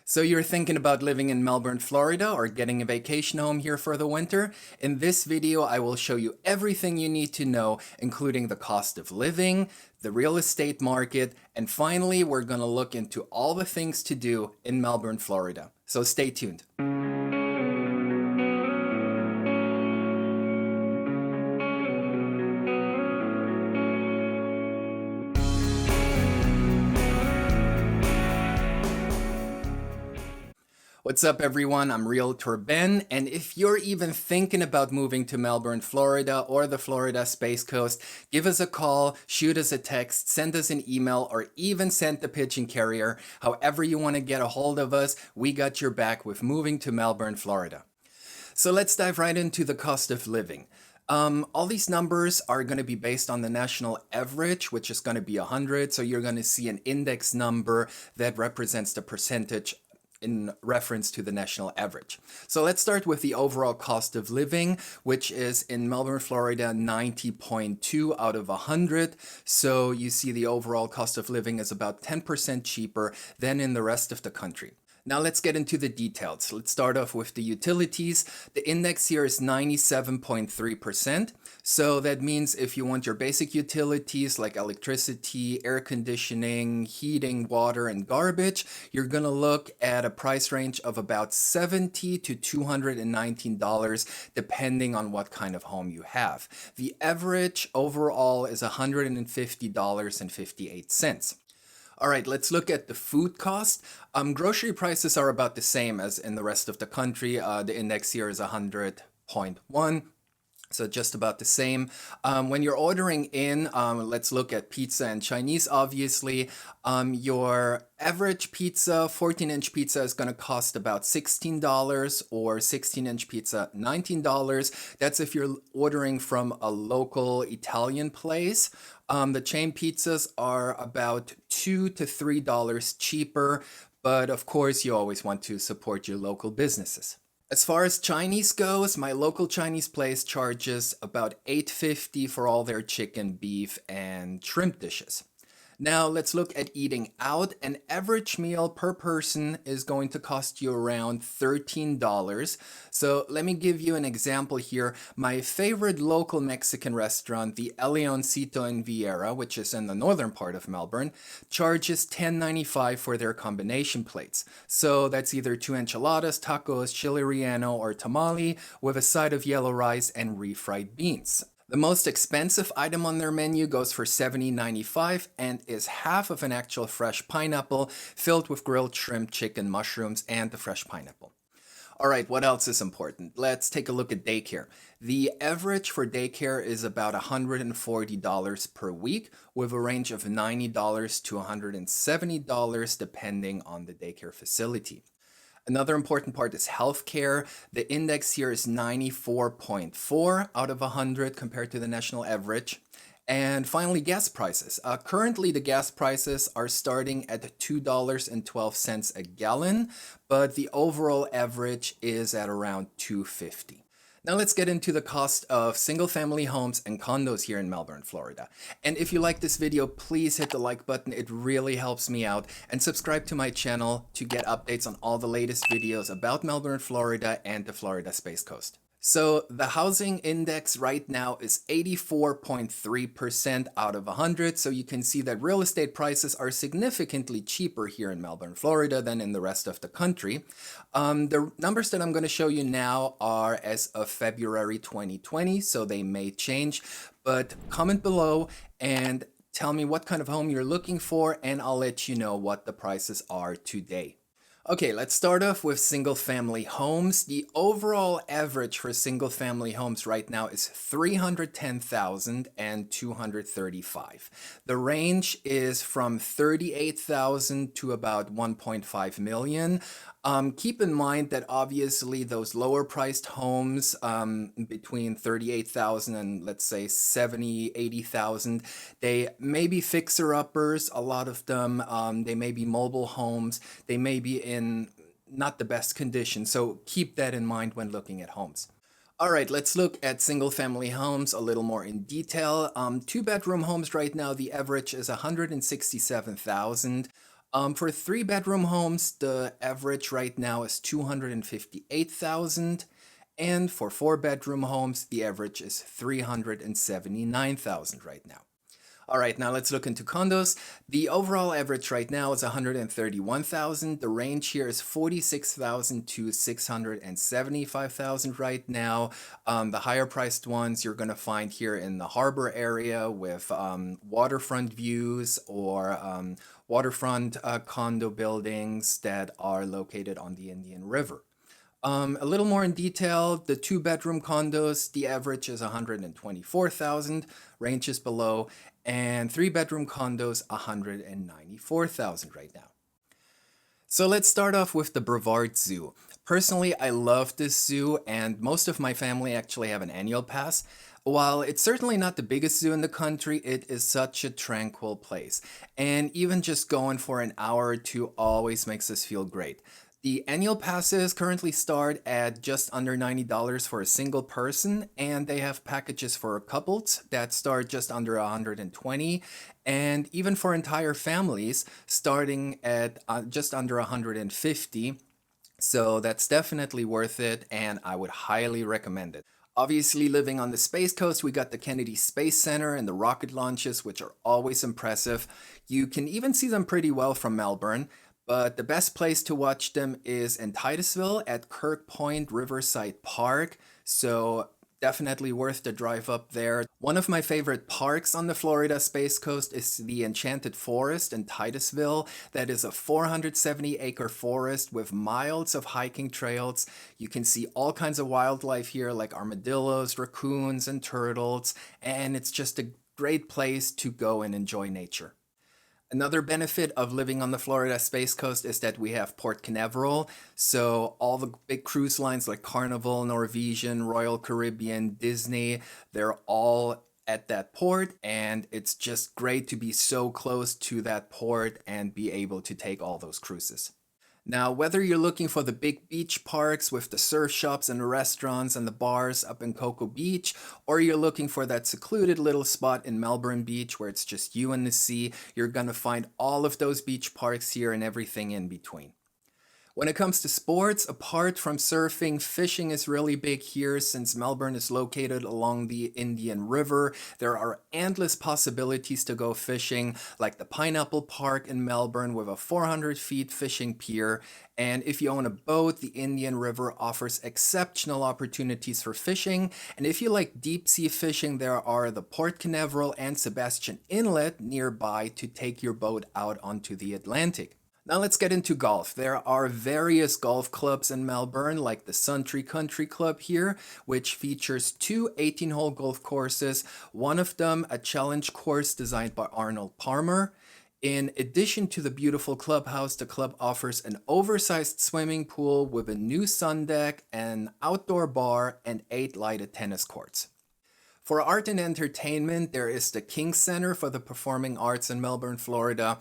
So you're thinking about living in Melbourne, Florida, or getting a vacation home here for the winter? In this video, I will show you everything you need to know, including the cost of living, the real estate market, and finally, we're going to look into all the things to do in Melbourne, Florida. So stay tuned. What's up, everyone? I'm Realtor Ben, and if you're even thinking about moving to Melbourne, Florida, or the Florida Space Coast, give us a call, shoot us a text, send us an email, or even send the pigeon carrier. However you want to get a hold of us, we got your back with moving to Melbourne, Florida. So let's dive right into the cost of living. All these numbers are going to be based on the national average, which is going to be 100. So you're going to see an index number that represents the percentage in reference to the national average. So let's start with the overall cost of living, which is in Melbourne, Florida, 90.2 out of 100. So you see the overall cost of living is about 10% cheaper than in the rest of the country. Now let's get into the details. Let's start off with the utilities. The index here is 97.3%. So that means if you want your basic utilities like electricity, air conditioning, heating, water, and garbage, you're going to look at a price range of about $70 to $219 depending on what kind of home you have. The average overall is $150.58. All right, let's look at the food cost. Grocery prices are about the same as in the rest of the country. The index here is 100.1. So just about the same. When you're ordering in, let's look at pizza and Chinese, obviously. Your average pizza, 14-inch pizza is going to cost about $16 or 16-inch pizza, $19. That's if you're ordering from a local Italian place. The chain pizzas are about $2 to $3 cheaper, but of course you always want to support your local businesses. As far as Chinese goes, my local Chinese place charges about $8.50 for all their chicken, beef, and shrimp dishes. Now let's look at eating out. An average meal per person is going to cost you around $13. So let me give you an example here. My favorite local Mexican restaurant, the El Leoncito in Viera, which is in the northern part of Melbourne, charges $10.95 for their combination plates. So that's either 2 enchiladas, tacos, chile relleno, or tamale with a side of yellow rice and refried beans. The most expensive item on their menu goes for $70.95 and is half of an actual fresh pineapple filled with grilled shrimp, chicken, mushrooms, and the fresh pineapple. All right, what else is important? Let's take a look at daycare. The average for daycare is about $140 per week with a range of $90 to $170 depending on the daycare facility. Another important part is healthcare. The index here is 94.4 out of 100 compared to the national average. And finally, gas prices. Currently, the gas prices are starting at $2.12 a gallon, but the overall average is at around $2.50. Now let's get into the cost of single-family homes and condos here in Melbourne, Florida. And if you like this video, please hit the like button. It really helps me out. And subscribe to my channel to get updates on all the latest videos about Melbourne, Florida and the Florida Space Coast. So the housing index right now is 84.3% out of 100. So you can see that real estate prices are significantly cheaper here in Melbourne, Florida than in the rest of the country. The numbers that I'm going to show you now are as of February 2020, so they may change. But comment below and tell me what kind of home you're looking for, and I'll let you know what the prices are today. Okay, let's start off with single-family homes. The overall average for single-family homes right now is $310,235. The range is from $38,000 to about $1.5 million. Keep in mind that obviously those lower priced homes between 38,000 and let's say 70, 80,000, they may be fixer-uppers, a lot of them. They may be mobile homes. They may be in not the best condition. So keep that in mind when looking at homes. All right, let's look at single family homes a little more in detail. Two bedroom homes right now, the average is 167,000. For three-bedroom homes, the average right now is 258,000, and for four-bedroom homes, the average is 379,000 right now. All right, now let's look into condos. The overall average right now is 131,000. The range here is 46,000 to 675,000 right now. The higher priced ones you're going to find here in the harbor area with waterfront views or waterfront condo buildings that are located on the Indian River. A little more in detail, the two-bedroom condos, the average is 124,000, ranges below, and three-bedroom condos, 194,000 right now. So let's start off with the Brevard Zoo. Personally, I love this zoo, and most of my family actually have an annual pass. While it's certainly not the biggest zoo in the country, it is such a tranquil place. And even just going for an hour or two always makes us feel great. The annual passes currently start at just under $90 for a single person, and they have packages for couples that start just under 120, and even for entire families starting at just under 150. So that's definitely worth it, and I would highly recommend it. Obviously, living on the Space Coast, we got the Kennedy Space Center and the rocket launches, which are always impressive. You can even see them pretty well from Melbourne, but the best place to watch them is in Titusville at Kirk Point Riverside Park. So definitely worth the drive up there. One of my favorite parks on the Florida Space Coast is the Enchanted Forest in Titusville. That is a 470-acre forest with miles of hiking trails. You can see all kinds of wildlife here like armadillos, raccoons, and turtles, and it's just a great place to go and enjoy nature. Another benefit of living on the Florida Space Coast is that we have Port Canaveral. So all the big cruise lines like Carnival, Norwegian, Royal Caribbean, Disney, they're all at that port, and it's just great to be so close to that port and be able to take all those cruises. Now, whether you're looking for the big beach parks with the surf shops and the restaurants and the bars up in Cocoa Beach, or you're looking for that secluded little spot in Melbourne Beach where it's just you and the sea, you're gonna find all of those beach parks here and everything in between. When it comes to sports, apart from surfing, fishing is really big here since Melbourne is located along the Indian River. There are endless possibilities to go fishing, like the Pineapple Park in Melbourne with a 400 feet fishing pier. And if you own a boat, the Indian River offers exceptional opportunities for fishing. And if you like deep sea fishing, there are the Port Canaveral and Sebastian Inlet nearby to take your boat out onto the Atlantic. Now let's get into golf. There are various golf clubs in Melbourne, like the Suntree Country Club here, which features two 18-hole golf courses, one of them a challenge course designed by Arnold Palmer. In addition to the beautiful clubhouse, the club offers an oversized swimming pool with a new sun deck, an outdoor bar, and 8 lighted tennis courts. For art and entertainment, there is the King Center for the Performing Arts in Melbourne, Florida,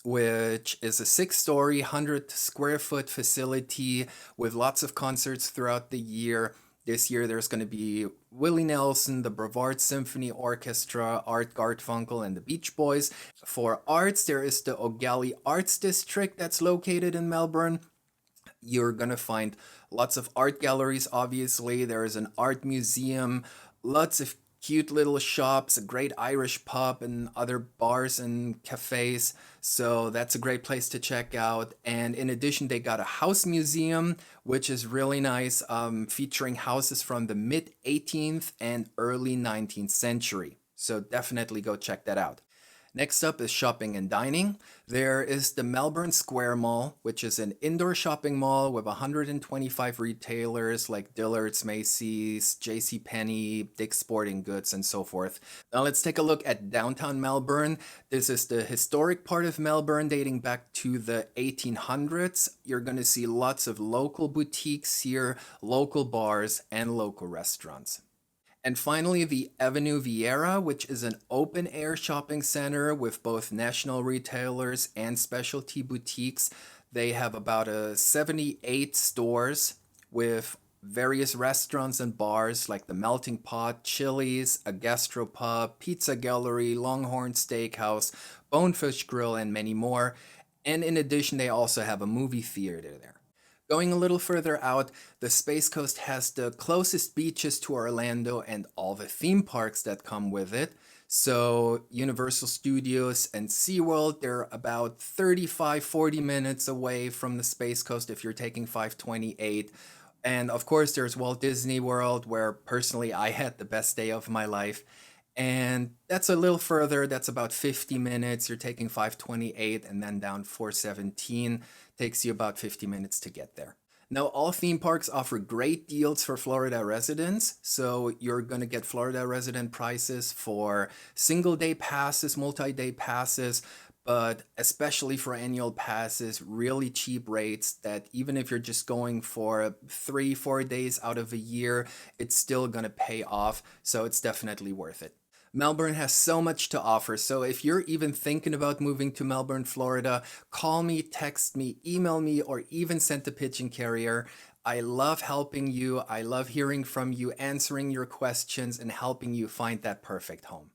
which is a 6-story, 100 square foot facility with lots of concerts throughout the year. This year there's going to be Willie Nelson, the Brevard Symphony Orchestra, Art Garfunkel, and the Beach Boys. For arts, there is the O'Galley Arts District that's located in Melbourne. You're going to find lots of art galleries, obviously. There is an art museum, lots of cute little shops, a great Irish pub, and other bars and cafes. So that's a great place to check out. And in addition, they got a house museum, which is really nice, featuring houses from the mid 18th and early 19th century. So definitely go check that out. Next up is shopping and dining. There is the Melbourne Square Mall, which is an indoor shopping mall with 125 retailers like Dillard's, Macy's, JCPenney, Dick's Sporting Goods, and so forth. Now let's take a look at downtown Melbourne. This is the historic part of Melbourne dating back to the 1800s. You're going to see lots of local boutiques here, local bars, and local restaurants. And finally, the Avenue Vieira, which is an open-air shopping center with both national retailers and specialty boutiques. They have about 78 stores with various restaurants and bars like the Melting Pot, Chili's, a gastropub, pizza gallery, Longhorn Steakhouse, Bonefish Grill, and many more. And in addition, they also have a movie theater there. Going a little further out, the Space Coast has the closest beaches to Orlando and all the theme parks that come with it. So, Universal Studios and SeaWorld, they're about 35, 40 minutes away from the Space Coast if you're taking 528. And of course, there's Walt Disney World, where personally I had the best day of my life. And that's a little further. That's about 50 minutes. You're taking 528 and then down 417. Takes you about 50 minutes to get there. Now, all theme parks offer great deals for Florida residents. So you're going to get Florida resident prices for single day passes, multi day passes, but especially for annual passes, really cheap rates that even if you're just going for 3, 4 days out of a year, it's still going to pay off. So it's definitely worth it. Melbourne has so much to offer. So if you're even thinking about moving to Melbourne, Florida, call me, text me, email me, or even send a pigeon carrier. I love helping you. I love hearing from you, answering your questions, and helping you find that perfect home.